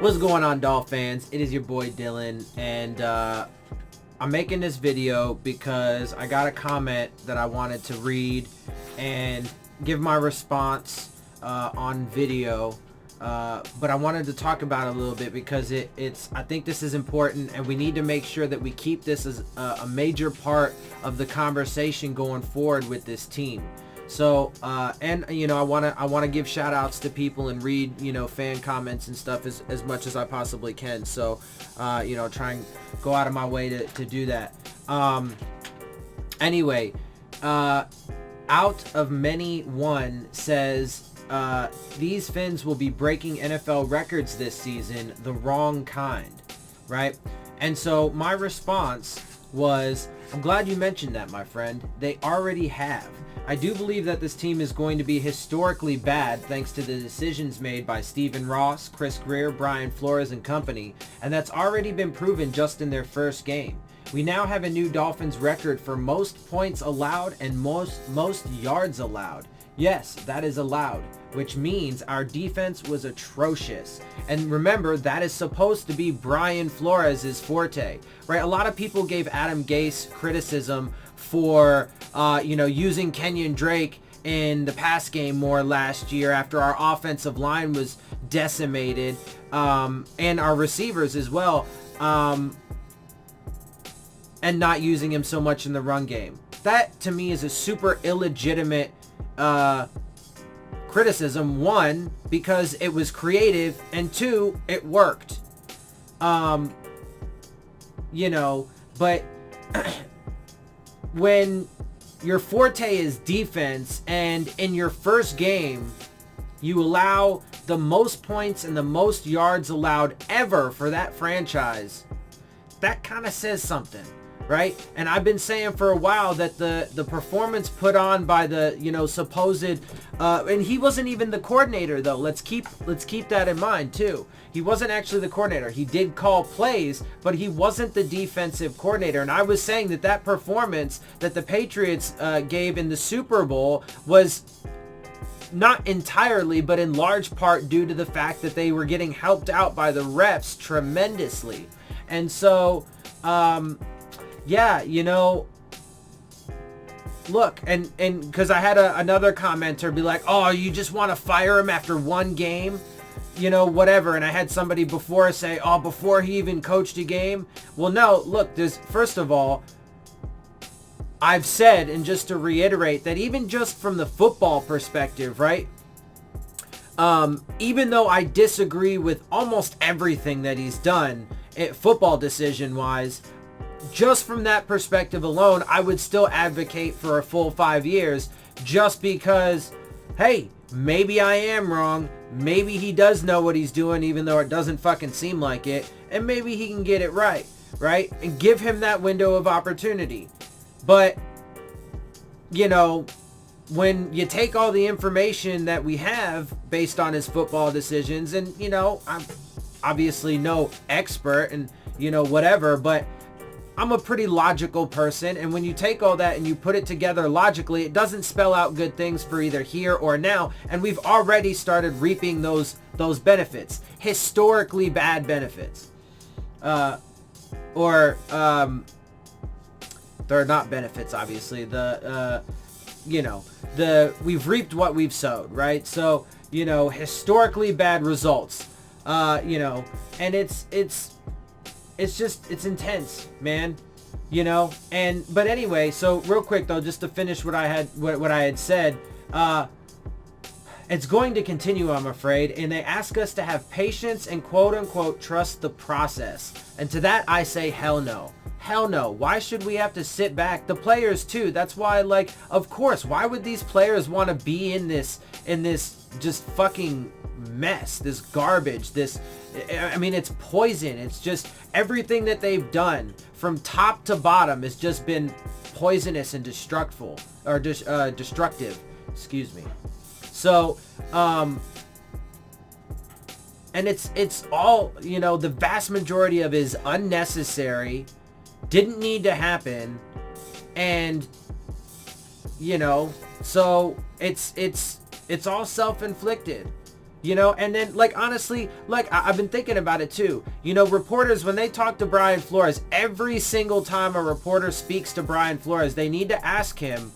What's going on, Dolph fans? It is your boy Dillon, and I'm making this video because I got a comment that I wanted to read and give my response on video, but I wanted to talk about it a little bit because I think this is important, and we need to make sure that we keep this as a major part of the conversation going forward with this team. So, and I want to give shout outs to people and read, fan comments and stuff as much as I possibly can. So, try and go out of my way to do that. Anyway, out of many one says, these Phins will be breaking NFL records this season, the wrong kind, right? And so my response was, I'm glad you mentioned that, my friend. They already have. I do believe that this team is going to be historically bad thanks to the decisions made by Stephen Ross, Chris Greer, Brian Flores, and company, and that's already been proven just in their first game. We now have a new Dolphins record for most points allowed and most yards allowed. Yes, that is allowed, which means our defense was atrocious. And remember, that is supposed to be Brian Flores' forte, right? A lot of people gave Adam Gase criticism for, using Kenyon Drake in the pass game more last year after our offensive line was decimated, and our receivers as well, and not using him so much in the run game. That, to me, is a super illegitimate criticism. One, because it was creative, and two, it worked. But when your forte is defense and in your first game you allow the most points and the most yards allowed ever for that franchise, that kind of says something, right? And I've been saying for a while that the performance put on by the supposed and he wasn't even the coordinator, though. Let's keep that in mind too. He wasn't actually the coordinator. He did call plays, but he wasn't the defensive coordinator. And I was saying that performance that the Patriots gave in the Super Bowl was not entirely, but in large part due to the fact that they were getting helped out by the refs tremendously. And so look, and because I had another commenter be like, oh, you just want to fire him after one game, whatever. And I had somebody before say, oh, before he even coached a game. Well, no, look, first of all, I've said, and just to reiterate, that even just from the football perspective, right? Even though I disagree with almost everything that he's done, football decision wise, just from that perspective alone, I would still advocate for a full 5 years, just because, hey, maybe I am wrong. Maybe he does know what he's doing, even though it doesn't fucking seem like it. And maybe he can get it right? And give him that window of opportunity. But, when you take all the information that we have based on his football decisions, and, I'm obviously no expert and, whatever, but I'm a pretty logical person, and when you take all that and you put it together logically, it doesn't spell out good things for either here or now, and we've already started reaping those benefits, historically bad benefits, they're not benefits, obviously. We've reaped what we've sowed, right? So, historically bad results, and it's intense, man, but anyway, so real quick though, just to finish what I had said, it's going to continue, I'm afraid, and they ask us to have patience and quote unquote trust the process. And to that I say, hell no. Hell no. Why should we have to sit back? The players too. That's why, of course, why would these players want to be in this just fucking mess, this garbage, it's poison. It's just everything that they've done from top to bottom has just been poisonous and destructive. Excuse me. So, and it's all, the vast majority of it is unnecessary, didn't need to happen, and, so it's all self-inflicted. You know, and then, like, honestly, like, I've been thinking about it too. You know, reporters, when they talk to Brian Flores, every single time a reporter speaks to Brian Flores, they need to ask him,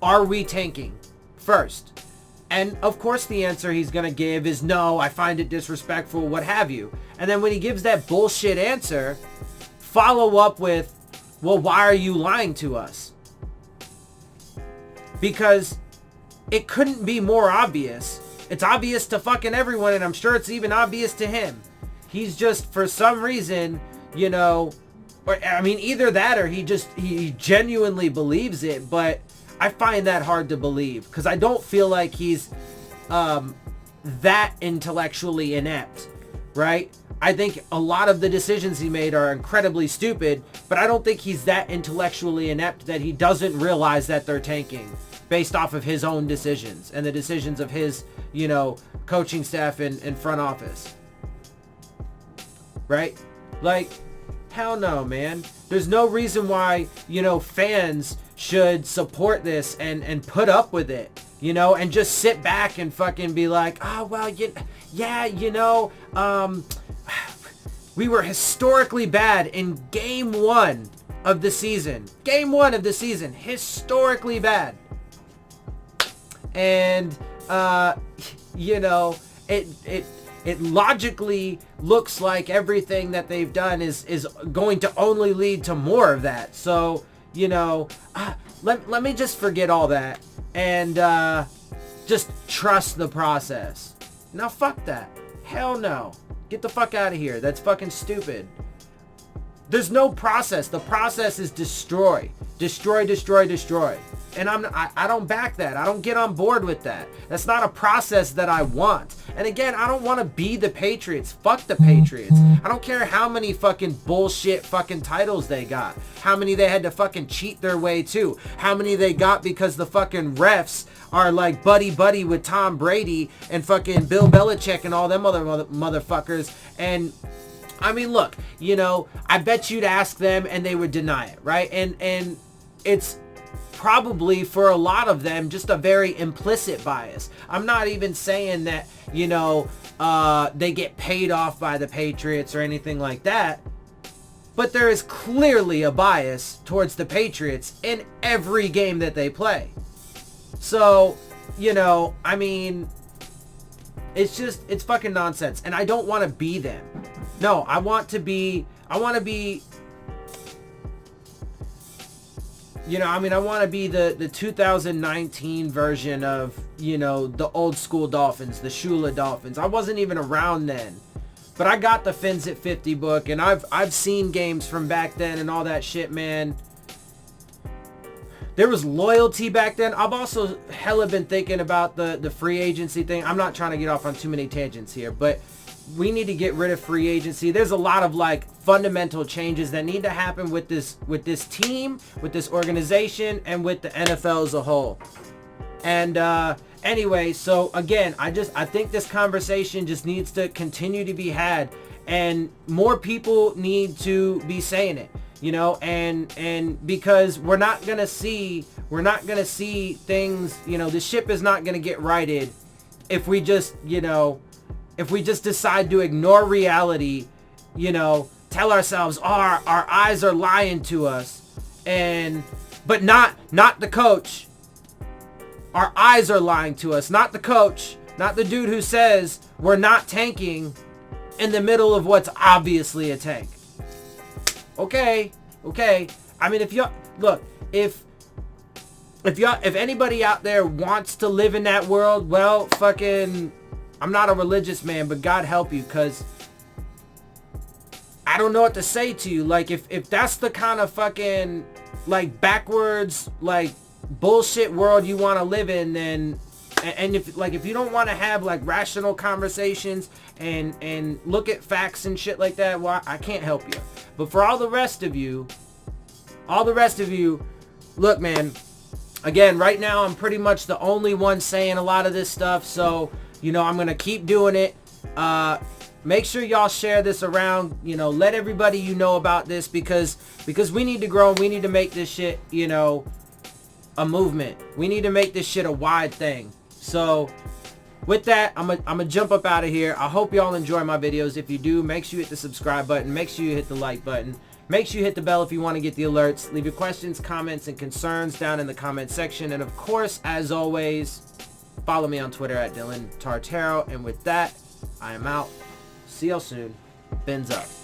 are we tanking first? And of course the answer he's going to give is no, I find it disrespectful, what have you. And then when he gives that bullshit answer, follow up with, well, why are you lying to us? Because it couldn't be more obvious. It's obvious to fucking everyone, and I'm sure it's even obvious to him. He's just, for some reason, you know, or I mean, either that or he genuinely believes it, but I find that hard to believe because I don't feel like he's that intellectually inept, right? I think a lot of the decisions he made are incredibly stupid, but I don't think he's that intellectually inept that he doesn't realize that they're tanking based off of his own decisions and the decisions of his, you know, coaching staff and front office. Right? Like, hell no, man. There's no reason why, you know, fans should support this and put up with it, you know, and just sit back and fucking be like, oh, well, yeah, you know, we were historically bad in game one of the season. Game one of the season, historically bad. And, you know, it logically looks like everything that they've done is going to only lead to more of that. So, you know, let me just forget all that and just trust the process. Now, fuck that. Hell no. Get the fuck out of here. That's fucking stupid. There's no process. The process is destroy. Destroy, destroy, destroy. And I don't back that. I don't get on board with that. That's not a process that I want. And again, I don't want to be the Patriots. Fuck the Patriots. I don't care how many fucking bullshit fucking titles they got. How many they had to fucking cheat their way to. How many they got because the fucking refs are like buddy with Tom Brady and fucking Bill Belichick and all them other motherfuckers. And I mean, look, you know, I bet you'd ask them and they would deny it, right? And it's probably for a lot of them just a very implicit bias. I'm not even saying that, you know, they get paid off by the Patriots or anything like that, but there is clearly a bias towards the Patriots in every game that they play. So, you know, I mean, it's fucking nonsense, and I don't want to be them. No, I want to be, you know, I mean, I want to be the 2019 version of, you know, the old school Dolphins, the Shula Dolphins. I wasn't even around then, but I got the Phins at 50 book, and I've seen games from back then and all that shit, man. There was loyalty back then. I've also hella been thinking about the free agency thing. I'm not trying to get off on too many tangents here, but we need to get rid of free agency. There's a lot of like fundamental changes that need to happen with this team, with this organization, and with the NFL as a whole. And anyway, so again, I think this conversation just needs to continue to be had, and more people need to be saying it, you know, and because we're not gonna see things, you know, the ship is not gonna get righted if we just, you know, if we just decide to ignore reality, you know, tell ourselves, oh, our eyes are lying to us, but not the coach. Our eyes are lying to us, not the coach, not the dude who says we're not tanking in the middle of what's obviously a tank. Okay. I mean, if anybody out there wants to live in that world, well, fucking, I'm not a religious man, but God help you, because I don't know what to say to you. Like, if that's the kind of fucking, like, backwards, like, bullshit world you want to live in, then, and if you don't want to have, like, rational conversations and look at facts and shit like that, well, I can't help you. But for all the rest of you, look, man, again, right now I'm pretty much the only one saying a lot of this stuff, so, you know, I'm going to keep doing it. Make sure y'all share this around, you know, let everybody you know about this, because we need to grow, we need to make this shit, you know, a movement. We need to make this shit a wide thing. So, with that, I'm gonna jump up out of here. I hope y'all enjoy my videos. If you do, make sure you hit the subscribe button. Make sure you hit the like button. Make sure you hit the bell if you want to get the alerts. Leave your questions, comments, and concerns down in the comment section. And of course, as always, follow me on Twitter at Dillon Tartaro. And with that, I am out. See y'all soon. Phins up.